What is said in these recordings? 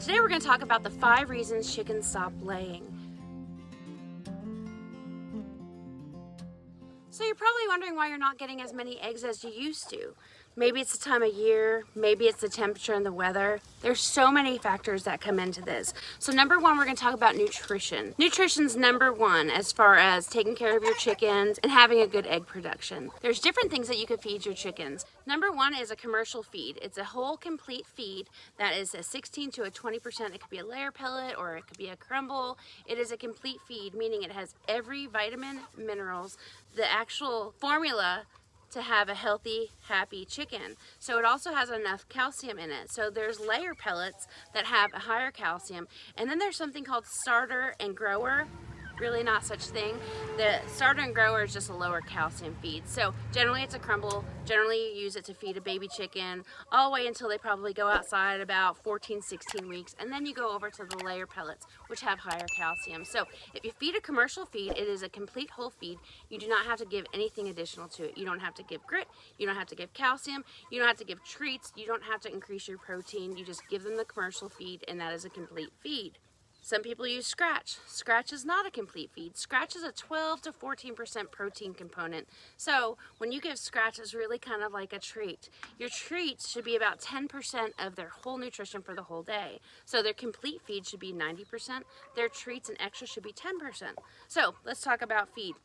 Today we're going to talk about the 5 reasons chickens stop laying. So you're probably wondering why you're not getting as many eggs as you used to. Maybe it's the time of year, maybe it's the temperature and the weather. There's so many factors that come into this. So number 1, we're going to talk about nutrition. Nutrition's number 1 as far as taking care of your chickens and having a good egg production. There's different things that you could feed your chickens. Number 1 is a commercial feed. It's a whole complete feed that is a 16 to a 20%. It could be a layer pellet or it could be a crumble. It is a complete feed, meaning it has every vitamin, minerals, the actual formula to have a healthy, happy chicken. So it also has enough calcium in it. So there's layer pellets that have a higher calcium. And then there's something called starter and grower. Really not such thing. The starter and grower is just a lower calcium feed. So generally it's a crumble. Generally you use it to feed a baby chicken all the way until they probably go outside about 14, 16 weeks. And then you go over to the layer pellets, which have higher calcium. So if you feed a commercial feed, it is a complete whole feed. You do not have to give anything additional to it. You don't have to give grit. You don't have to give calcium. You don't have to give treats. You don't have to increase your protein. You just give them the commercial feed, and that is a complete feed. Some people use scratch. Scratch is not a complete feed. Scratch is a 12 to 14% protein component. So when you give scratch, it's really kind of like a treat. Your treats should be about 10% of their whole nutrition for the whole day. So their complete feed should be 90%. Their treats and extra should be 10%. So let's talk about feed.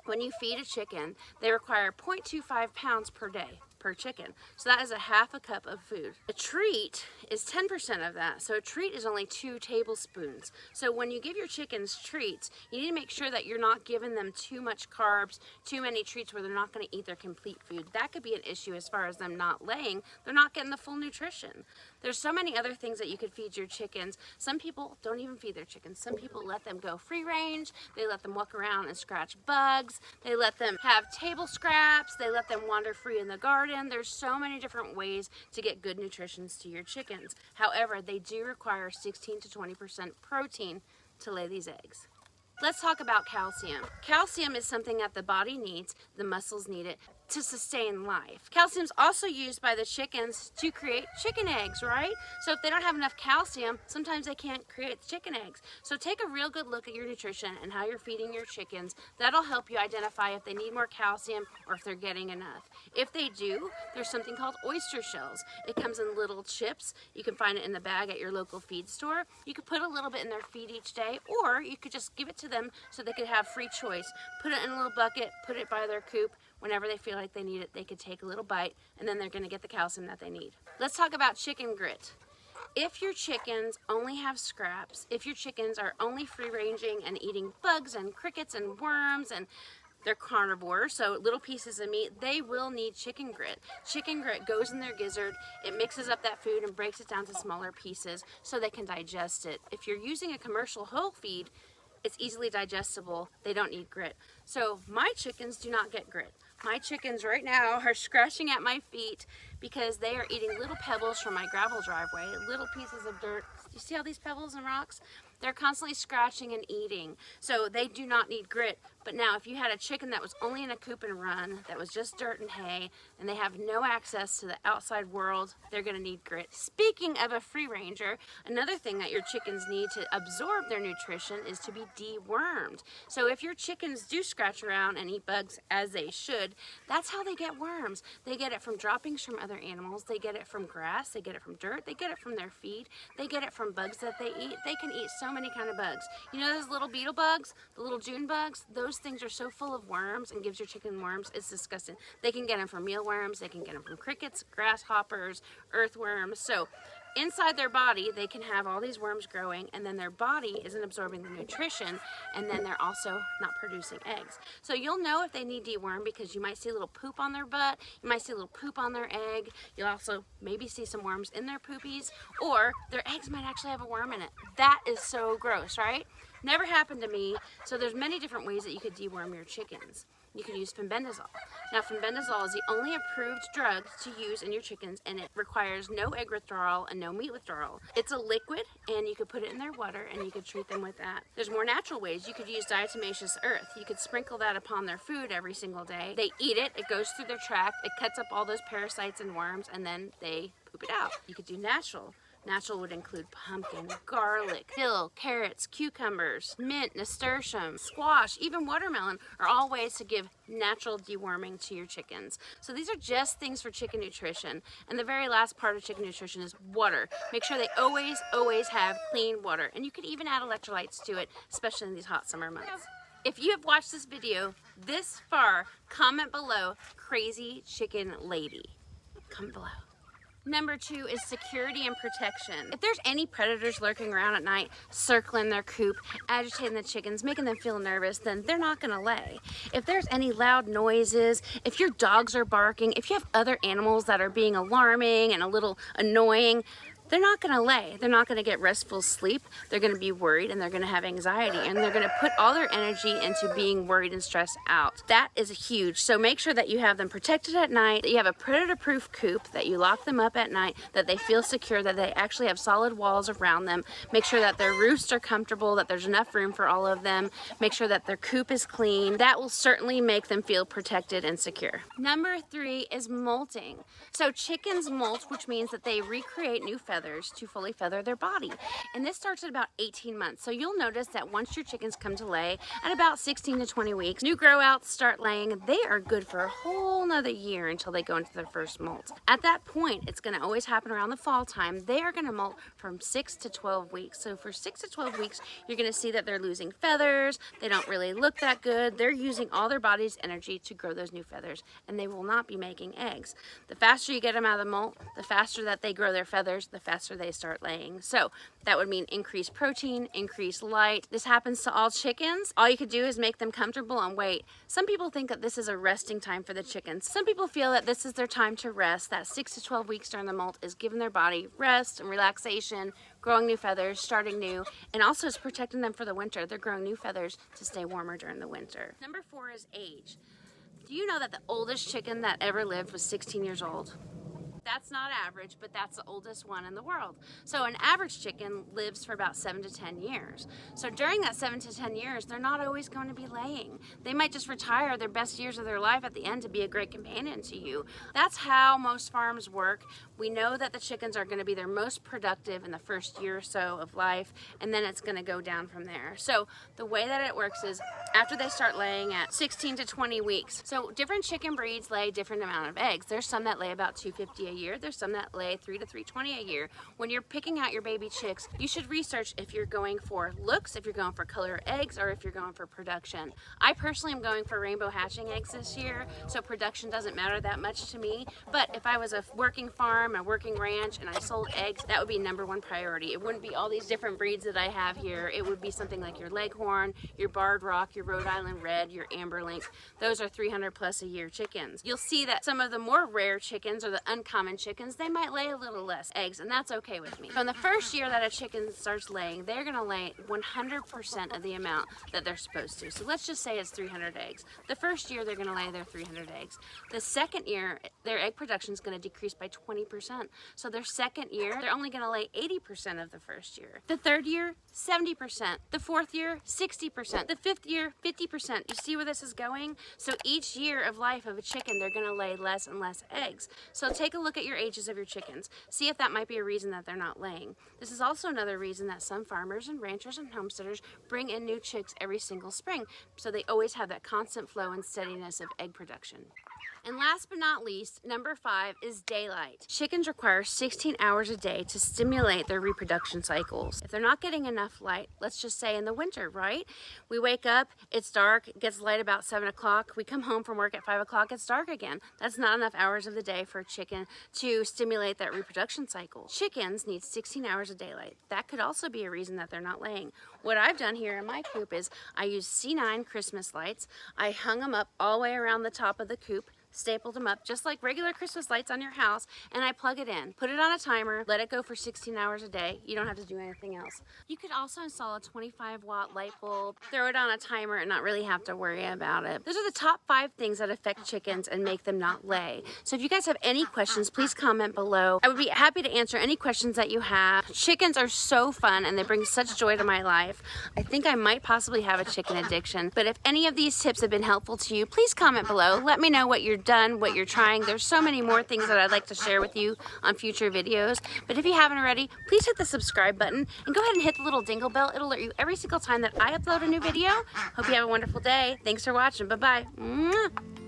When you feed a chicken, they require 0.25 pounds per day per chicken. So that is a half a cup of food. A treat is 10% of that. So a treat is only 2 tablespoons. So when you give your chickens treats, you need to make sure that you're not giving them too much carbs, too many treats where they're not going to eat their complete food. That could be an issue as far as them not laying. They're not getting the full nutrition. There's so many other things that you could feed your chickens. Some people don't even feed their chickens. Some people let them go free range. They let them walk around and scratch bugs. They let them have table scraps. They let them wander free in the garden. There's so many different ways to get good nutrition to your chickens. However, they do require 16 to 20% protein to lay these eggs. Let's talk about calcium. Calcium is something that the body needs, the muscles need it to sustain life. Calcium is also used by the chickens to create chicken eggs, right? So if they don't have enough calcium, sometimes they can't create chicken eggs. So take a real good look at your nutrition and how you're feeding your chickens. That'll help you identify if they need more calcium or if they're getting enough. If they do, there's something called oyster shells. It comes in little chips. You can find it in the bag at your local feed store. You could put a little bit in their feed each day, or you could just give it to them so they could have free choice. Put it in a little bucket, put it by their coop. Whenever they feel like they need it, they could take a little bite, and then they're going to get the calcium that they need. Let's talk about chicken grit. If your chickens only have scraps, if your chickens are only free-ranging and eating bugs and crickets and worms, and they're carnivores, so little pieces of meat, they will need chicken grit. Chicken grit goes in their gizzard, it mixes up that food and breaks it down to smaller pieces so they can digest it. If you're using a commercial whole feed, it's easily digestible. They don't need grit. So my chickens do not get grit. My chickens right now are scratching at my feet because they are eating little pebbles from my gravel driveway, little pieces of dirt. You see all these pebbles and rocks? They're constantly scratching and eating. So they do not need grit. But now if you had a chicken that was only in a coop and run, that was just dirt and hay, and they have no access to the outside world, they're gonna need grit. Speaking of a free ranger, another thing that your chickens need to absorb their nutrition is to be dewormed. So if your chickens do scratch around and eat bugs as they should, that's how they get worms. They get it from droppings from other animals, they get it from grass, they get it from dirt, they get it from their feed, they get it from bugs that they eat. They can eat so many kind of bugs. You know those little beetle bugs, the little June bugs? Those things are so full of worms and gives your chicken worms. It's disgusting. They can get them from mealworms, they can get them from crickets, grasshoppers, earthworms. So inside their body, they can have all these worms growing, and then their body isn't absorbing the nutrition, and then they're also not producing eggs. So you'll know if they need deworm because you might see a little poop on their butt, you might see a little poop on their egg, you'll also maybe see some worms in their poopies, or their eggs might actually have a worm in it. That is so gross, right? Never happened to me. So there's many different ways that you could deworm your chickens. You could use Fenbendazole. Now Fenbendazole is the only approved drug to use in your chickens, and it requires no egg withdrawal and no meat withdrawal. It's a liquid, and you could put it in their water and you could treat them with that. There's more natural ways. You could use Diatomaceous Earth. You could sprinkle that upon their food every single day. They eat it, it goes through their tract, it cuts up all those parasites and worms, and then they poop it out. You could do natural. Natural would include pumpkin, garlic, dill, carrots, cucumbers, mint, nasturtium, squash, even watermelon are all ways to give natural deworming to your chickens. So these are just things for chicken nutrition. And the very last part of chicken nutrition is water. Make sure they always have clean water. And you can even add electrolytes to it, especially in these hot summer months. If you have watched this video this far, comment below, crazy chicken lady. Comment below. Number 2 is security and protection. If there's any predators lurking around at night, circling their coop, agitating the chickens, making them feel nervous, then they're not gonna lay. If there's any loud noises, if your dogs are barking, if you have other animals that are being alarming and a little annoying, they're not gonna lay. They're not gonna get restful sleep. They're gonna be worried and they're gonna have anxiety and they're gonna put all their energy into being worried and stressed out. That is huge. So make sure that you have them protected at night, that you have a predator-proof coop, that you lock them up at night, that they feel secure, that they actually have solid walls around them. Make sure that their roosts are comfortable, that there's enough room for all of them. Make sure that their coop is clean. That will certainly make them feel protected and secure. Number 3 is molting. So chickens molt, which means that they recreate new feathers to fully feather their body. And this starts at about 18 months. So you'll notice that once your chickens come to lay at about 16 to 20 weeks, new grow outs start laying. They are good for a whole nother year until they go into their first molt. At that point, it's going to always happen around the fall time. They are going to molt from 6 to 12 weeks. So for 6 to 12 weeks, you're going to see that they're losing feathers. They don't really look that good. They're using all their body's energy to grow those new feathers, and they will not be making eggs. The faster you get them out of the molt, the faster that they grow their feathers, the faster they start laying. So that would mean increased protein, increased light. This happens to all chickens. All you could do is make them comfortable and wait. Some people think that this is a resting time for the chickens. Some people feel that this is their time to rest. That 6 to 12 weeks during the molt is giving their body rest and relaxation, growing new feathers, starting new, and also is protecting them for the winter. They're growing new feathers to stay warmer during the winter. Number 4 is age. Do you know that the oldest chicken that ever lived was 16 years old? That's not average, but that's the oldest one in the world. So an average chicken lives for about 7 to 10 years. So during that 7 to 10 years, they're not always going to be laying. They might just retire their best years of their life at the end to be a great companion to you. That's how most farms work. We know that the chickens are going to be their most productive in the first year or so of life, and then it's going to go down from there. So the way that it works is after they start laying at 16 to 20 weeks. So different chicken breeds lay different amount of eggs. There's some that lay about 250 a year. There's some that lay 3 to 320 a year. When you're picking out your baby chicks, you should research if you're going for looks, if you're going for color eggs, or if you're going for production. I personally am going for rainbow hatching eggs this year, so production doesn't matter that much to me. But if I was a working farm, a working ranch, and I sold eggs, that would be #1 priority. It wouldn't be all these different breeds that I have here. It would be something like your Leghorn, your Barred Rock, your Rhode Island Red, your Amberlink. Those are 300 plus a year chickens. You'll see that some of the more rare chickens or the uncommon chickens, they might lay a little less eggs, and that's okay with me. From the first year that a chicken starts laying, they're gonna lay 100% of the amount that they're supposed to. So let's just say it's 300 eggs. The first year, they're gonna lay their 300 eggs. The second year, their egg production is gonna decrease by 20%. So their second year, they're only gonna lay 80% of the first year. The third year, 70%. The fourth year, 60%. The fifth year, 50%. You see where this is going? So each year of life of a chicken, they're gonna lay less and less eggs. So take a look at your ages of your chickens. See if that might be a reason that they're not laying. This is also another reason that some farmers and ranchers and homesteaders bring in new chicks every single spring. So they always have that constant flow and steadiness of egg production. And last but not least, number 5 is daylight. Chickens require 16 hours a day to stimulate their reproduction cycles. If they're not getting enough light, let's just say in the winter, right? We wake up, it's dark, it gets light about 7 o'clock. We come home from work at 5 o'clock, it's dark again. That's not enough hours of the day for a chicken to stimulate that reproduction cycle. Chickens need 16 hours of daylight. That could also be a reason that they're not laying. What I've done here in my coop is I use C9 Christmas lights. I hung them up all the way around the top of the coop, stapled them up just like regular Christmas lights on your house, and I plug it in. Put it on a timer, let it go for 16 hours a day. You don't have to do anything else. You could also install a 25-watt light bulb, throw it on a timer, and not really have to worry about it. Those are the top 5 things that affect chickens and make them not lay. So if you guys have any questions, please comment below. I would be happy to answer any questions that you have. Chickens are so fun and they bring such joy to my life. I think I might possibly have a chicken addiction, but if any of these tips have been helpful to you, please comment below. Let me know what you're done, what you're trying. There's so many more things that I'd like to share with you on future videos. But if you haven't already, please hit the subscribe button and go ahead and hit the little dingle bell. It'll alert you every single time that I upload a new video. Hope you have a wonderful day. Thanks for watching. Bye-bye.